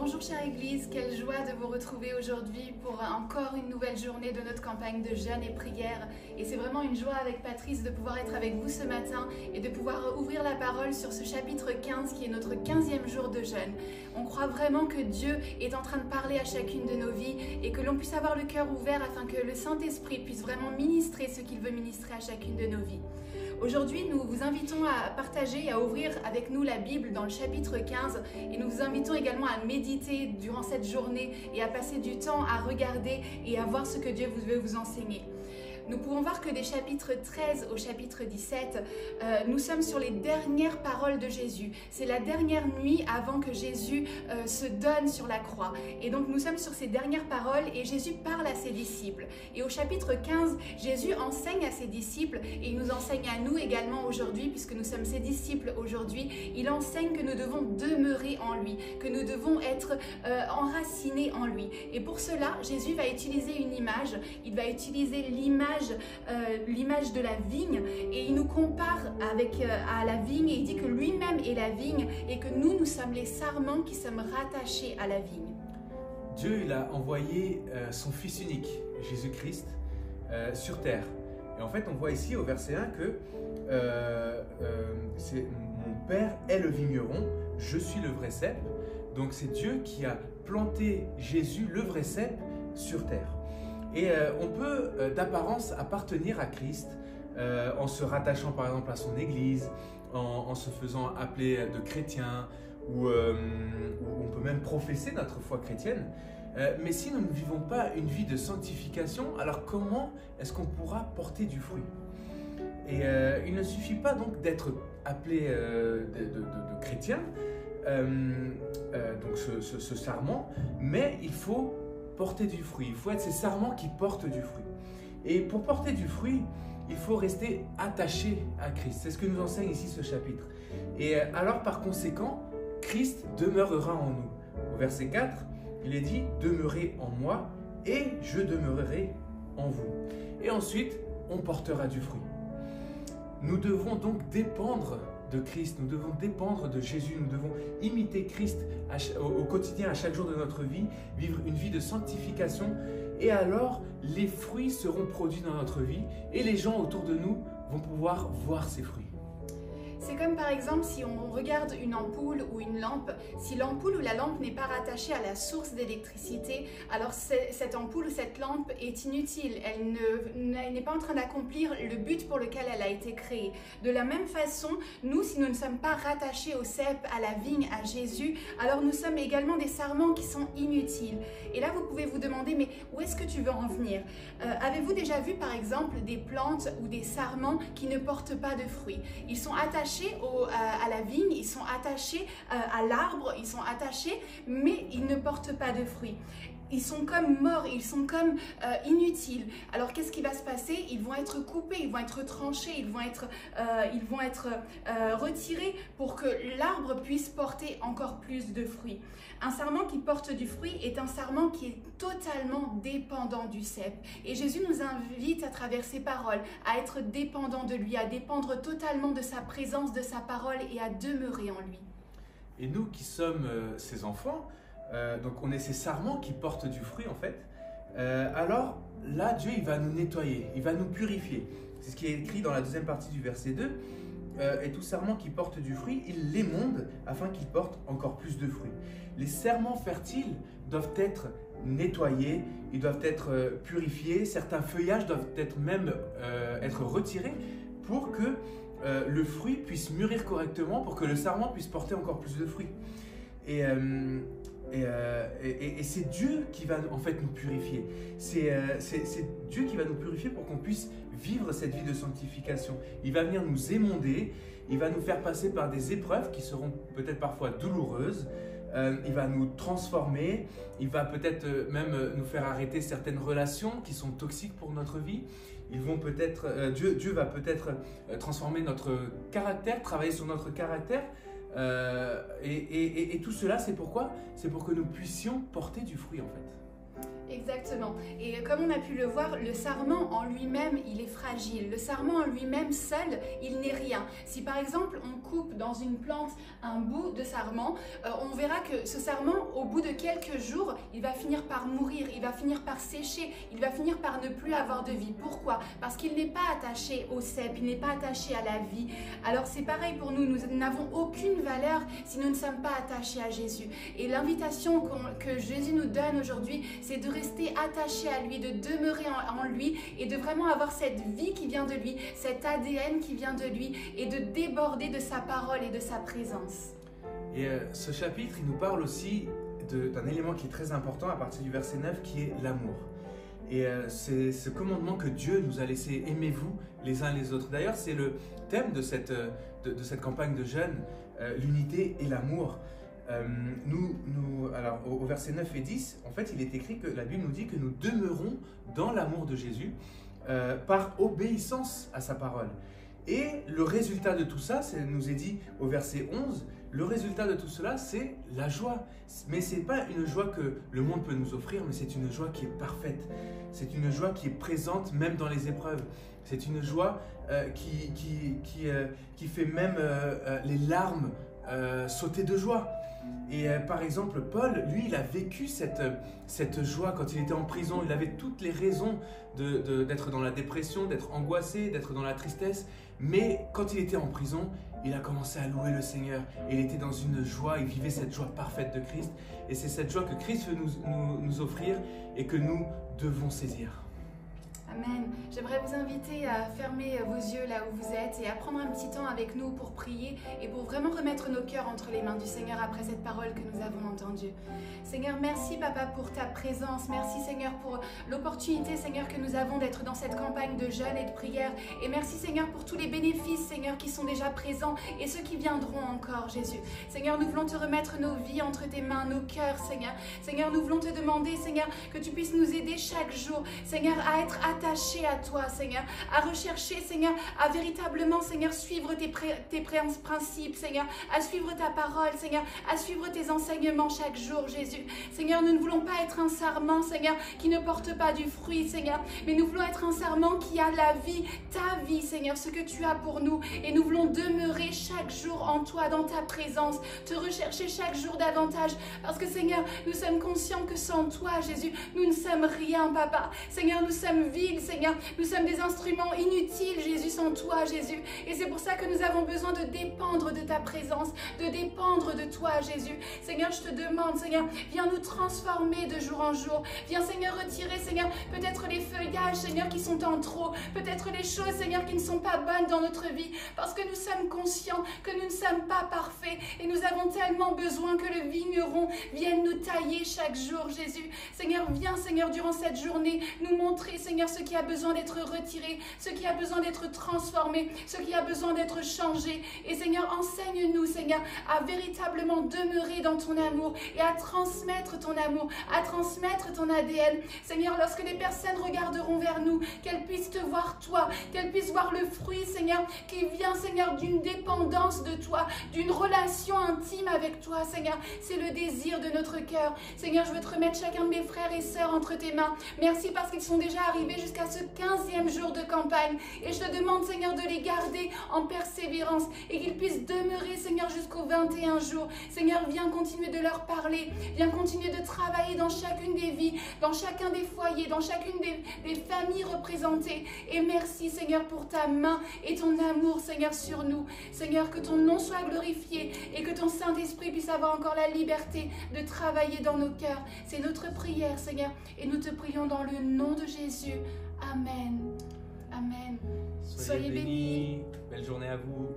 Bonjour chère Église, quelle joie de vous retrouver aujourd'hui pour encore une nouvelle journée de notre campagne de jeûne et prière. Et c'est vraiment une joie avec Patrice de pouvoir être avec vous ce matin et de pouvoir ouvrir la parole sur ce chapitre 15 qui est notre 15e jour de jeûne. On croit vraiment que Dieu est en train de parler à chacune de nos vies et que l'on puisse avoir le cœur ouvert afin que le Saint-Esprit puisse vraiment ministrer ce qu'il veut ministrer à chacune de nos vies. Aujourd'hui, nous vous invitons à partager et à ouvrir avec nous la Bible dans le chapitre 15 et nous vous invitons également à méditer durant cette journée et à passer du temps à regarder et à voir ce que Dieu veut vous enseigner. Nous pouvons voir que des chapitres 13 au chapitre 17, nous sommes sur les dernières paroles de Jésus. C'est la dernière nuit avant que Jésus se donne sur la croix. Et donc nous sommes sur ces dernières paroles et Jésus parle à ses disciples. Et au chapitre 15, Jésus enseigne à ses disciples et il nous enseigne à nous également aujourd'hui, puisque nous sommes ses disciples aujourd'hui. Il enseigne que nous devons demeurer en lui, que nous devons être enracinés en lui. Et pour cela, Jésus va utiliser une image. Il va utiliser l'image de la vigne et il nous compare à la vigne et il dit que lui-même est la vigne et que nous sommes les sarments qui sommes rattachés à la vigne. Dieu il a envoyé son Fils unique, Jésus-Christ, sur terre. Et en fait, on voit ici au verset 1 que mon Père est le vigneron, je suis le vrai cep. Donc c'est Dieu qui a planté Jésus, le vrai cep, sur terre. Et on peut d'apparence appartenir à Christ en se rattachant par exemple à son église, en se faisant appeler de chrétien, ou on peut même professer notre foi chrétienne. Mais si nous ne vivons pas une vie de sanctification, alors comment est-ce qu'on pourra porter du fruit? Et il ne suffit pas donc d'être appelé de chrétien, donc ce sarment, mais il faut porter du fruit. Il faut être ces sarments qui portent du fruit. Et pour porter du fruit, il faut rester attaché à Christ. C'est ce que nous enseigne ici ce chapitre. Et alors par conséquent, Christ demeurera en nous. Au verset 4, il est dit « Demeurez en moi et je demeurerai en vous ». Et ensuite, on portera du fruit. Nous devons donc dépendre de Christ, nous devons dépendre de Jésus, nous devons imiter Christ au quotidien, à chaque jour de notre vie, vivre une vie de sanctification et alors les fruits seront produits dans notre vie et les gens autour de nous vont pouvoir voir ces fruits. C'est comme par exemple si on regarde une ampoule ou une lampe, si l'ampoule ou la lampe n'est pas rattachée à la source d'électricité, alors cette ampoule ou cette lampe est inutile, elle n'est pas en train d'accomplir le but pour lequel elle a été créée. De la même façon, nous, si nous ne sommes pas rattachés au cep, à la vigne, à Jésus, alors nous sommes également des sarments qui sont inutiles. Et là, vous pouvez vous demander, mais où est-ce que tu veux en venir? Avez-vous déjà vu par exemple des plantes ou des sarments qui ne portent pas de fruits? Ils sont attachés à la vigne, ils sont attachés à l'arbre, ils sont attachés, mais ils ne portent pas de fruits. Ils sont comme morts, ils sont comme inutiles. Alors qu'est-ce qui va se passer? Ils vont être coupés, ils vont être tranchés, ils vont être retirés pour que l'arbre puisse porter encore plus de fruits. Un sarment qui porte du fruit est un sarment qui est totalement dépendant du cep. Et Jésus nous invite à travers ses paroles à être dépendant de lui, à dépendre totalement de sa présence, de sa parole et à demeurer en lui. Et nous qui sommes ses enfants, donc on est ces sarments qui portent du fruit en fait, alors là Dieu il va nous nettoyer, il va nous purifier. C'est ce qui est écrit dans la deuxième partie du verset 2. Et tout sarment qui porte du fruit, il l'émonde afin qu'il porte encore plus de fruits. Les sarments fertiles doivent être nettoyés, ils doivent être purifiés, certains feuillages doivent être même être retirés pour que le fruit puisse mûrir correctement, pour que le sarment puisse porter encore plus de fruits. Et c'est Dieu qui va en fait nous purifier. C'est Dieu qui va nous purifier pour qu'on puisse vivre cette vie de sanctification. Il va venir nous émonder, il va nous faire passer par des épreuves qui seront peut-être parfois douloureuses. Il va nous transformer, il va peut-être même nous faire arrêter certaines relations qui sont toxiques pour notre vie. Dieu va peut-être transformer notre caractère, travailler sur notre caractère. Et tout cela, c'est pourquoi? C'est pour que nous puissions porter du fruit en fait. Exactement. Et comme on a pu le voir, le sarment en lui-même, il est fragile. Le sarment en lui-même seul, il n'est rien. Si par exemple, on coupe dans une plante un bout de sarment, on verra que ce sarment, au bout de quelques jours, il va finir par mourir, il va finir par sécher, il va finir par ne plus avoir de vie. Pourquoi? Parce qu'il n'est pas attaché au cep, il n'est pas attaché à la vie. Alors c'est pareil pour nous, nous n'avons aucune valeur si nous ne sommes pas attachés à Jésus. Et l'invitation que Jésus nous donne aujourd'hui, c'est de rester attaché à lui, de demeurer en lui et de vraiment avoir cette vie qui vient de lui, cet ADN qui vient de lui et de déborder de sa parole et de sa présence. Et ce chapitre, il nous parle aussi d'un élément qui est très important à partir du verset 9, qui est l'amour. Et c'est ce commandement que Dieu nous a laissé: aimez-vous les uns les autres. D'ailleurs, c'est le thème de cette campagne de jeûne, l'unité et l'amour. Alors, au verset 9 et 10, en fait, il est écrit que la Bible nous dit que nous demeurons dans l'amour de Jésus par obéissance à sa parole. Et le résultat de tout ça, nous est dit au verset 11, le résultat de tout cela, c'est la joie. Mais ce n'est pas une joie que le monde peut nous offrir, mais c'est une joie qui est parfaite. C'est une joie qui est présente même dans les épreuves. C'est une joie qui fait même les larmes sauter de joie. Et par exemple, Paul, lui, il a vécu cette joie quand il était en prison. Il avait toutes les raisons d'être dans la dépression, d'être angoissé, d'être dans la tristesse. Mais quand il était en prison, il a commencé à louer le Seigneur. Et il était dans une joie, il vivait cette joie parfaite de Christ. Et c'est cette joie que Christ veut nous offrir et que nous devons saisir. Amen. J'aimerais vous inviter à fermer vos yeux là où vous êtes et à prendre un petit temps avec nous pour prier et pour vraiment remettre nos cœurs entre les mains du Seigneur après cette parole que nous avons entendue. Seigneur, merci Papa pour ta présence. Merci Seigneur pour l'opportunité Seigneur que nous avons d'être dans cette campagne de jeûne et de prière. Et merci Seigneur pour tous les bénéfices Seigneur qui sont déjà présents et ceux qui viendront encore Jésus. Seigneur, nous voulons te remettre nos vies entre tes mains, nos cœurs Seigneur. Seigneur, nous voulons te demander Seigneur que tu puisses nous aider chaque jour Seigneur à être attachés à toi, Seigneur, à rechercher, Seigneur, à véritablement, Seigneur, suivre tes principes, Seigneur, à suivre ta parole, Seigneur, à suivre tes enseignements chaque jour, Jésus. Seigneur, nous ne voulons pas être un sarment, Seigneur, qui ne porte pas du fruit, Seigneur, mais nous voulons être un sarment qui a la vie, ta vie, Seigneur, ce que tu as pour nous, et nous voulons demeurer chaque jour en toi, dans ta présence, te rechercher chaque jour davantage, parce que, Seigneur, nous sommes conscients que sans toi, Jésus, nous ne sommes rien, Papa. Seigneur, nous sommes vides, Seigneur, nous sommes des instruments inutiles, Jésus, sans toi, Jésus. Et c'est pour ça que nous avons besoin de dépendre de ta présence, de dépendre de toi, Jésus. Seigneur, je te demande, Seigneur, viens nous transformer de jour en jour. Viens, Seigneur, retirer, Seigneur, peut-être les feuillages, Seigneur, qui sont en trop. Peut-être les choses, Seigneur, qui ne sont pas bonnes dans notre vie. Parce que nous sommes conscients que nous ne sommes pas parfaits. Et nous avons tellement besoin que le vigneron vienne nous tailler chaque jour, Jésus. Seigneur, viens, Seigneur, durant cette journée, nous montrer, Seigneur, ce qui a besoin d'être retiré, ce qui a besoin d'être transformé, ce qui a besoin d'être changé. Et Seigneur, enseigne-nous, Seigneur, à véritablement demeurer dans ton amour et à transmettre ton amour, à transmettre ton ADN. Seigneur, lorsque les personnes regarderont vers nous, qu'elles puissent te voir toi, qu'elles puissent voir le fruit, Seigneur, qui vient, Seigneur, d'une dépendance de toi, d'une relation intime avec toi, Seigneur. C'est le désir de notre cœur. Seigneur, je veux te remettre chacun de mes frères et sœurs entre tes mains. Merci parce qu'ils sont déjà arrivés jusqu'à ce 15e jour de campagne. Et je te demande, Seigneur, de les garder en persévérance et qu'ils puissent demeurer, Seigneur, jusqu'au 21 jours. Seigneur, viens continuer de leur parler. Viens continuer de travailler dans chacune des vies, dans chacun des foyers, dans chacune des familles représentées. Et merci, Seigneur, pour ta main et ton amour, Seigneur, sur nous. Seigneur, que ton nom soit glorifié et que ton Saint-Esprit puisse avoir encore la liberté de travailler dans nos cœurs. C'est notre prière, Seigneur, et nous te prions dans le nom de Jésus. Amen. Amen. Soyez bénis. Belle journée à vous.